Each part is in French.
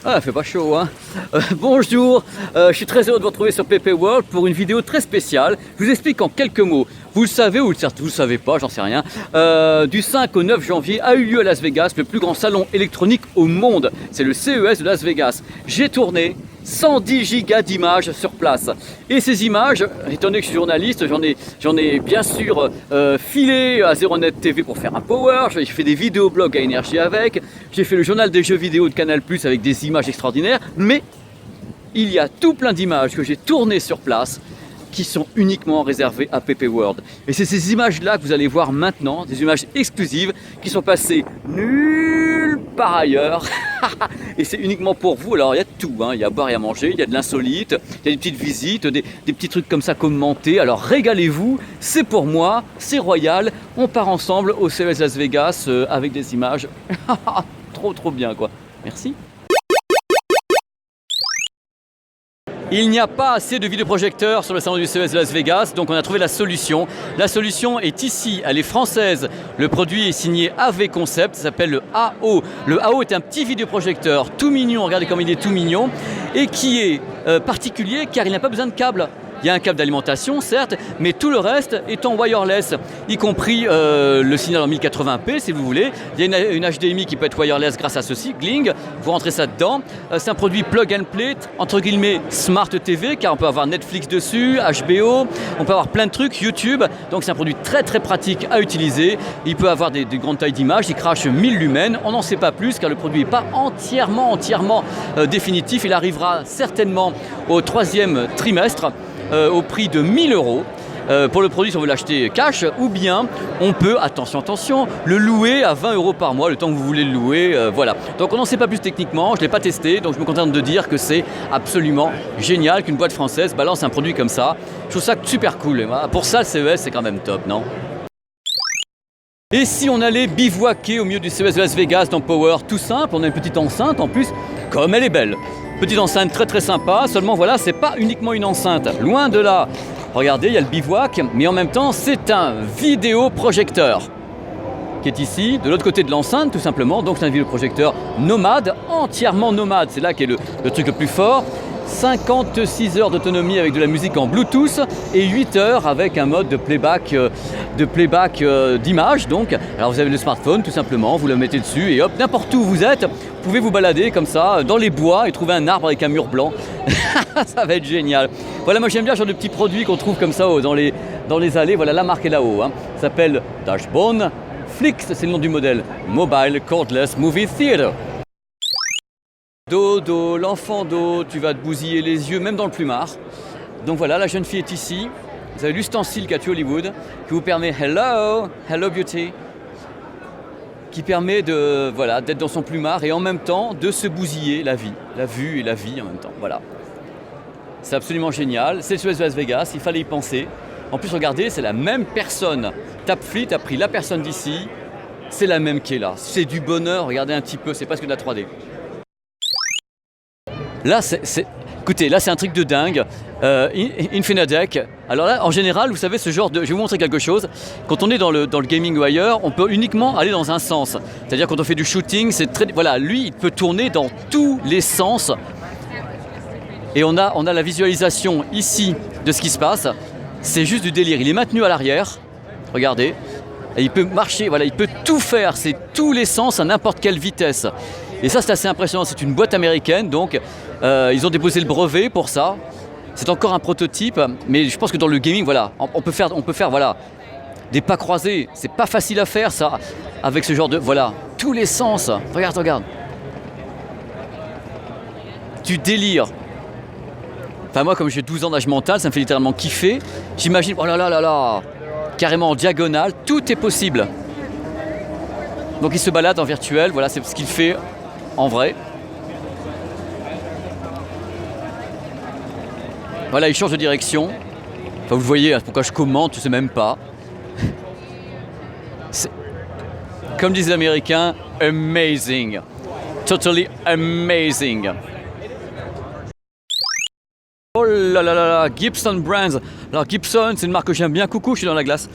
Ah, fait pas chaud, hein. Bonjour, je suis très heureux de vous retrouver sur PP World pour une vidéo très spéciale. Je vous explique en quelques mots. Vous le savez ou certes vous le savez pas, j'en sais rien. Du 5 au 9 janvier a eu lieu à Las Vegas le plus grand salon électronique au monde. C'est le CES de Las Vegas. J'ai tourné 110 gigas d'images sur place. Et ces images, étant donné que je suis journaliste, j'en ai bien sûr filé à Zeronet TV pour faire un power. J'ai fait des vidéoblogs à énergie avec. J'ai fait le journal des jeux vidéo de Canal+ avec des images extraordinaires. Mais il y a tout plein d'images que j'ai tournées sur place qui sont uniquement réservées à PP World. Et c'est ces images-là que vous allez voir maintenant, des images exclusives qui sont passées nulle part ailleurs. Et c'est uniquement pour vous. Alors il y a de tout, hein. Il y a à boire et à manger, il y a de l'insolite, il y a des petites visites, des petits trucs comme ça commentés. Alors régalez-vous, c'est pour moi, c'est royal. On part ensemble au CES Las Vegas avec des images trop bien quoi. Merci. Il n'y a pas assez de vidéoprojecteurs sur le salon du CES de Las Vegas, donc on a trouvé la solution. La solution est ici, elle est française. Le produit est signé AV Concept, ça s'appelle le AO. Le AO est un petit vidéoprojecteur tout mignon, regardez comme il est tout mignon, et qui est particulier car il n'a pas besoin de câble. Il y a un câble d'alimentation, certes, mais tout le reste est en wireless, y compris le signal en 1080p, si vous voulez. Il y a une HDMI qui peut être wireless grâce à ceci, Gling. Vous rentrez ça dedans. C'est un produit plug and play, entre guillemets Smart TV, car on peut avoir Netflix dessus, HBO, on peut avoir plein de trucs, YouTube. Donc c'est un produit très pratique à utiliser. Il peut avoir des grandes tailles d'image, il crache 1000 lumens. On n'en sait pas plus, car le produit n'est pas entièrement définitif. Il arrivera certainement au 3e trimestre. Au prix de 1000 €. Pour le produit, si on veut l'acheter cash, ou bien on peut, attention, le louer à 20 € par mois, le temps que vous voulez le louer, voilà. Donc on n'en sait pas plus techniquement, je ne l'ai pas testé, donc je me contente de dire que c'est absolument génial qu'une boîte française balance un produit comme ça. Je trouve ça super cool, et voilà. Pour ça le CES c'est quand même top, non ? Et si on allait bivouaquer au milieu du CES de Las Vegas dans Power, tout simple, on a une petite enceinte en plus, comme elle est belle. Petite enceinte très sympa, seulement voilà, c'est pas uniquement une enceinte, loin de là. Regardez, il y a le bivouac, mais en même temps, c'est un vidéoprojecteur qui est ici, de l'autre côté de l'enceinte, tout simplement. Donc c'est un vidéoprojecteur nomade, entièrement nomade, c'est là qu'est le truc le plus fort. 56 heures d'autonomie avec de la musique en Bluetooth et 8 heures avec un mode de playback d'image. Donc, alors vous avez le smartphone tout simplement, vous le mettez dessus et hop, n'importe où vous êtes, vous pouvez vous balader comme ça dans les bois et trouver un arbre avec un mur blanc. Ça va être génial. Voilà, moi j'aime bien ce genre de petits produits qu'on trouve comme ça dans les allées. Voilà, la marque est là-haut. Hein. Ça s'appelle Dashbone Flix, c'est le nom du modèle. Mobile Cordless Movie Theater. Dodo, l'enfant d'eau, tu vas te bousiller les yeux, même dans le plumard. Donc voilà, la jeune fille est ici. Vous avez l'ustensile qu'a tué Hollywood, qui vous permet Hello Beauty, qui permet d'être dans son plumard et en même temps de se bousiller la vue et la vie en même temps. Voilà. C'est absolument génial. C'est le CES de Las Vegas, il fallait y penser. En plus, regardez, c'est la même personne. Tapfleet a pris la personne d'ici, c'est la même qui est là. C'est du bonheur, regardez un petit peu, c'est presque de la 3D. Là, écoutez, là c'est un truc de dingue. Infinadec. Alors là, en général, vous savez, ce genre de... Je vais vous montrer quelque chose. Quand on est dans le gaming ou ailleurs, on peut uniquement aller dans un sens. C'est-à-dire quand on fait du shooting, c'est très... Voilà, lui, il peut tourner dans tous les sens. Et on a la visualisation ici de ce qui se passe. C'est juste du délire. Il est maintenu à l'arrière. Regardez. Et il peut marcher, voilà, il peut tout faire. C'est tous les sens à n'importe quelle vitesse. Et ça, c'est assez impressionnant. C'est une boîte américaine, donc ils ont déposé le brevet pour ça. C'est encore un prototype, mais je pense que dans le gaming, voilà, on peut faire voilà, des pas croisés. C'est pas facile à faire, ça, avec ce genre de... Voilà, tous les sens. Regarde. Du délire. Enfin, moi, comme j'ai 12 ans d'âge mental, ça me fait littéralement kiffer. J'imagine, oh là, carrément en diagonale, tout est possible. Donc il se balade en virtuel, voilà, c'est ce qu'il fait en vrai. Voilà, il change de direction. Enfin, vous voyez, pourquoi je commente, je ne sais même pas. C'est, comme disent les Américains, amazing. Totally amazing. Oh là, Gibson Brands. Alors Gibson, c'est une marque que j'aime bien. Coucou, je suis dans la glace.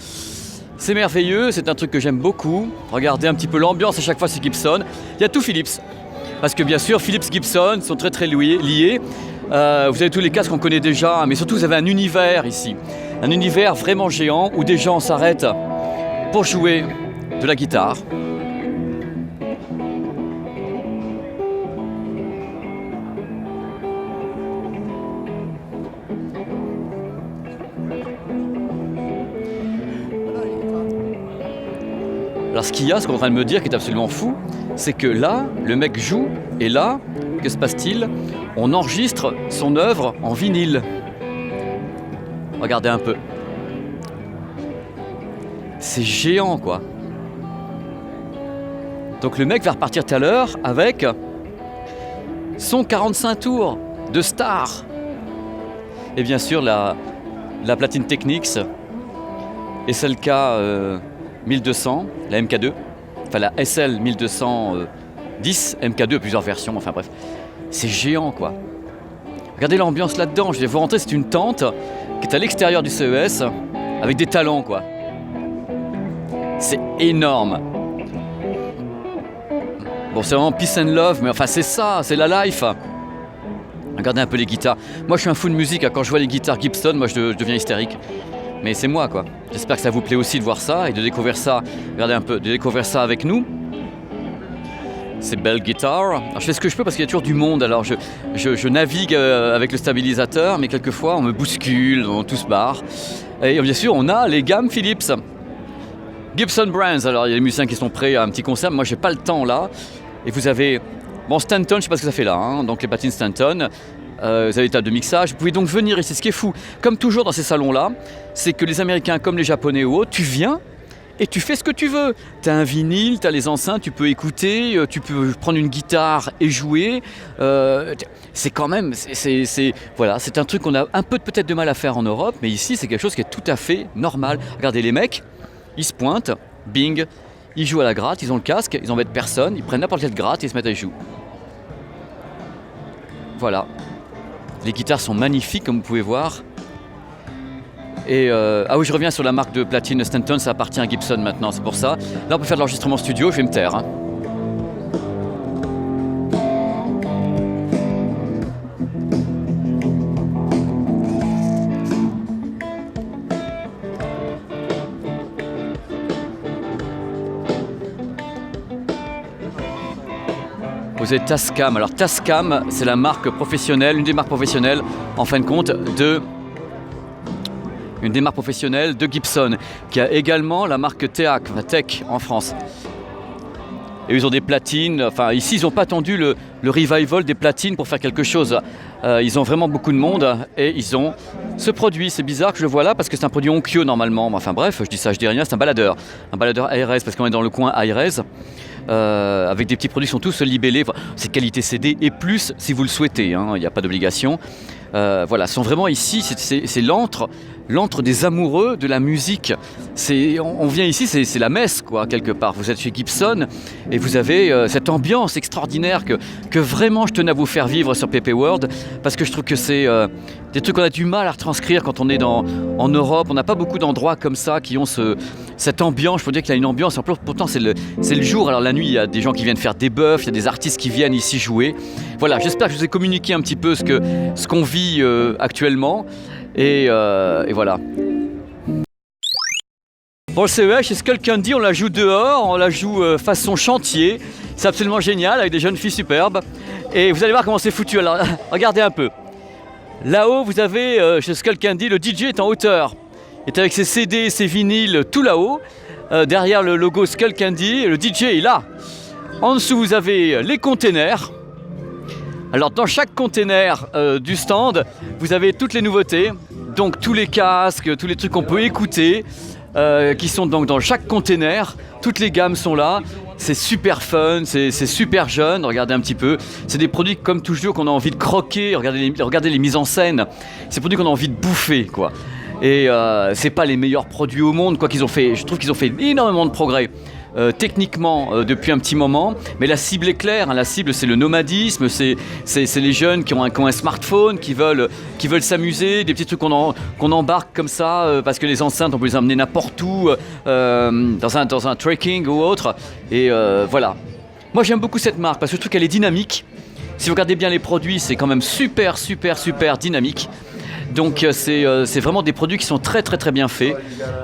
C'est merveilleux, c'est un truc que j'aime beaucoup. Regardez un petit peu l'ambiance, à chaque fois c'est Gibson. Il y a tout Philips. parce que bien sûr, Philips Gibson sont très très liés. Vous avez tous les casques qu'on connaît déjà, mais surtout vous avez un univers ici. Un univers vraiment géant où des gens s'arrêtent pour jouer de la guitare. Alors ce qu'il y a, ce qu'on est en train de me dire qui est absolument fou, c'est que là, le mec joue, et là, que se passe-t-il? On enregistre son œuvre en vinyle. Regardez un peu. C'est géant, quoi. Donc le mec va repartir tout à l'heure avec son 45 tours de star. Et bien sûr, la platine Technics et SLK 1200, la MK2, enfin la SL 1210, MK2, plusieurs versions, enfin bref. C'est géant, quoi. Regardez l'ambiance là-dedans. Je vais vous rentrer, c'est une tente qui est à l'extérieur du CES avec des talents, quoi. C'est énorme. Bon, c'est vraiment peace and love, mais enfin c'est ça, c'est la life. Regardez un peu les guitares. Moi je suis un fou de musique, quand je vois les guitares Gibson, moi je deviens hystérique. Mais c'est moi, quoi. J'espère que ça vous plaît aussi de voir ça et de découvrir ça. Regardez un peu, de découvrir ça avec nous. Ces belles guitares. Alors, je fais ce que je peux parce qu'il y a toujours du monde. Alors je navigue avec le stabilisateur, mais quelquefois on me bouscule, tout se barre. Et bien sûr, on a les gammes Philips. Gibson Brands. Alors il y a les musiciens qui sont prêts à un petit concert. Moi j'ai pas le temps là. Et vous avez, bon, Stanton, je sais pas ce que ça fait là, hein, donc les platines Stanton. Vous avez des tables de mixage. Vous pouvez donc venir ici. Ce qui est fou, comme toujours dans ces salons-là, c'est que les Américains comme les Japonais ou autres, tu viens et tu fais ce que tu veux. Tu as un vinyle, tu as les enceintes, tu peux écouter, tu peux prendre une guitare et jouer. C'est quand même, voilà, c'est un truc qu'on a un peu peut-être de mal à faire en Europe, mais ici c'est quelque chose qui est tout à fait normal. Regardez les mecs, ils se pointent, bing, ils jouent à la gratte, ils ont le casque, ils n'embêtent personne, ils prennent n'importe quelle gratte et ils se mettent à jouer. Voilà. Les guitares sont magnifiques comme vous pouvez voir. Et ah oui, je reviens sur la marque de platine Stanton, ça appartient à Gibson maintenant, c'est pour ça. Là on peut faire de l'enregistrement studio, je vais me taire. Hein. Vous avez Tascam. Alors Tascam, c'est la marque professionnelle, une des marques professionnelles, en fin de compte, une des marques professionnelles de Gibson, qui a également la marque Tech en France. Et ils ont des platines, enfin ici ils n'ont pas attendu le revival des platines pour faire quelque chose. Ils ont vraiment beaucoup de monde et ils ont ce produit. C'est bizarre que je le vois là parce que c'est un produit Onkyo normalement. Enfin bref, je dis rien, c'est un baladeur ARS parce qu'on est dans le coin ARS. Avec des petits produits qui sont tous libellés. C'est qualité CD et plus si vous le souhaitez, hein, il n'y a pas d'obligation. Voilà, sont vraiment ici, c'est l'antre des amoureux de la musique. On vient ici, c'est la messe, quoi, quelque part. Vous êtes chez Gibson et vous avez cette ambiance extraordinaire que vraiment je tenais à vous faire vivre sur PP World, parce que je trouve que c'est des trucs qu'on a du mal à retranscrire quand on est en Europe. On n'a pas beaucoup d'endroits comme ça qui ont cette ambiance. Je peux dire qu'il y a une ambiance. Pourtant, c'est le jour. Alors la nuit, il y a des gens qui viennent faire des bœufs, il y a des artistes qui viennent ici jouer. Voilà, j'espère que je vous ai communiqué un petit peu ce qu'on vit actuellement. Et voilà. Bon, le CES, chez Skull Candy, on la joue dehors, on la joue façon chantier. C'est absolument génial, avec des jeunes filles superbes. Et vous allez voir comment c'est foutu. Alors, regardez un peu. Là-haut, vous avez, chez Skull Candy, le DJ est en hauteur. Il est avec ses CD, ses vinyles, tout là-haut. Derrière le logo Skull Candy, le DJ est là. En dessous, vous avez les containers. Alors, dans chaque container du stand, vous avez toutes les nouveautés. Donc, tous les casques, tous les trucs qu'on peut écouter. Qui sont donc dans chaque container. Toutes les gammes sont là. C'est super fun, c'est super jeune. Regardez un petit peu. C'est des produits comme toujours qu'on a envie de croquer. Regardez les mises en scène. C'est des produits qu'on a envie de bouffer, quoi. Et c'est pas les meilleurs produits au monde, quoi qu'ils ont fait. Je trouve qu'ils ont fait énormément de progrès. Techniquement depuis un petit moment, mais la cible est claire, hein. La cible c'est le nomadisme, c'est les jeunes qui ont un smartphone, qui veulent s'amuser, des petits trucs qu'on embarque comme ça parce que les enceintes on peut les emmener n'importe où dans un trekking ou autre, et voilà. Moi j'aime beaucoup cette marque parce que je trouve qu'elle est dynamique. Si vous regardez bien les produits, c'est quand même super dynamique. Donc c'est vraiment des produits qui sont très bien faits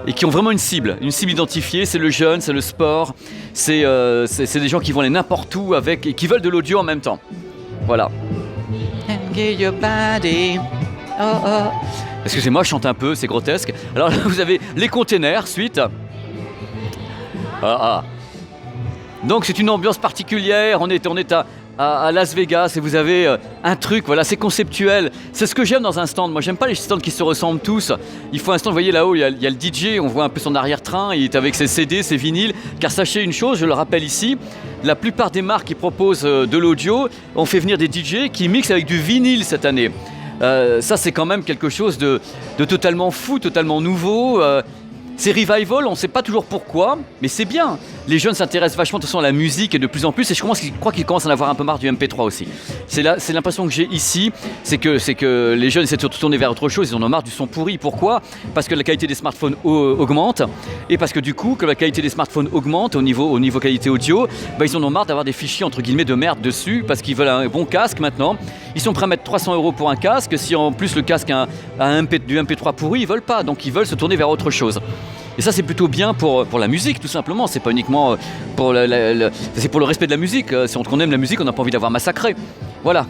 et qui ont vraiment une cible identifiée. C'est le jeune, c'est le sport, c'est des gens qui vont aller n'importe où avec et qui veulent de l'audio en même temps. Voilà. Excusez-moi, je chante un peu, c'est grotesque. Alors là, vous avez les containers, suite. Donc c'est une ambiance particulière, on est à Las Vegas et vous avez un truc, voilà, c'est conceptuel. C'est ce que j'aime dans un stand. Moi, j'aime pas les stands qui se ressemblent tous. Il faut un stand, vous voyez là-haut, il y a le DJ, on voit un peu son arrière-train, il est avec ses CD, ses vinyles. Car sachez une chose, je le rappelle ici, la plupart des marques qui proposent de l'audio ont fait venir des DJ qui mixent avec du vinyle cette année. Ça, c'est quand même quelque chose de totalement fou, totalement nouveau. C'est revival, on ne sait pas toujours pourquoi, mais c'est bien. Les jeunes s'intéressent vachement de toute façon à la musique et de plus en plus, et je crois qu'ils commencent à en avoir un peu marre du MP3 aussi. C'est l'impression que j'ai ici, c'est que les jeunes essaient de se tourner vers autre chose, ils en ont marre du son pourri. Pourquoi ? Parce que la qualité des smartphones augmente, et parce que du coup, que la qualité des smartphones augmente au niveau qualité audio, ils en ont marre d'avoir des fichiers entre guillemets de merde dessus, parce qu'ils veulent un bon casque maintenant. Ils sont prêts à mettre 300 € pour un casque, si en plus le casque a du MP3 pourri, ils veulent pas, donc ils veulent se tourner vers autre chose. Et ça c'est plutôt bien pour la musique tout simplement, c'est pas uniquement pour c'est pour le respect de la musique. Si on aime la musique, on n'a pas envie d'avoir massacré. Voilà,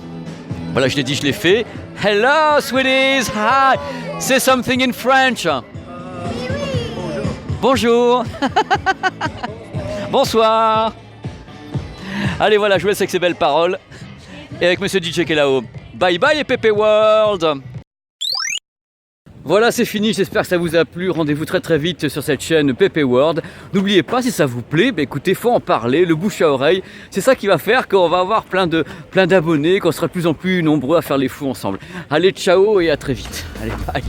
je l'ai dit, je l'ai fait. Hello sweeties, hi, say something in French. Bonjour. Bonsoir. Allez voilà, je vous laisse avec ces belles paroles. Et avec Monsieur DJ qui est là-haut. Bye bye et Pepe World. Voilà, c'est fini, j'espère que ça vous a plu. Rendez-vous très vite sur cette chaîne Pepe World. N'oubliez pas, si ça vous plaît, écoutez, faut en parler, le bouche à oreille. C'est ça qui va faire qu'on va avoir plein d'abonnés, qu'on sera de plus en plus nombreux à faire les fous ensemble. Allez, ciao et à très vite. Allez, bye.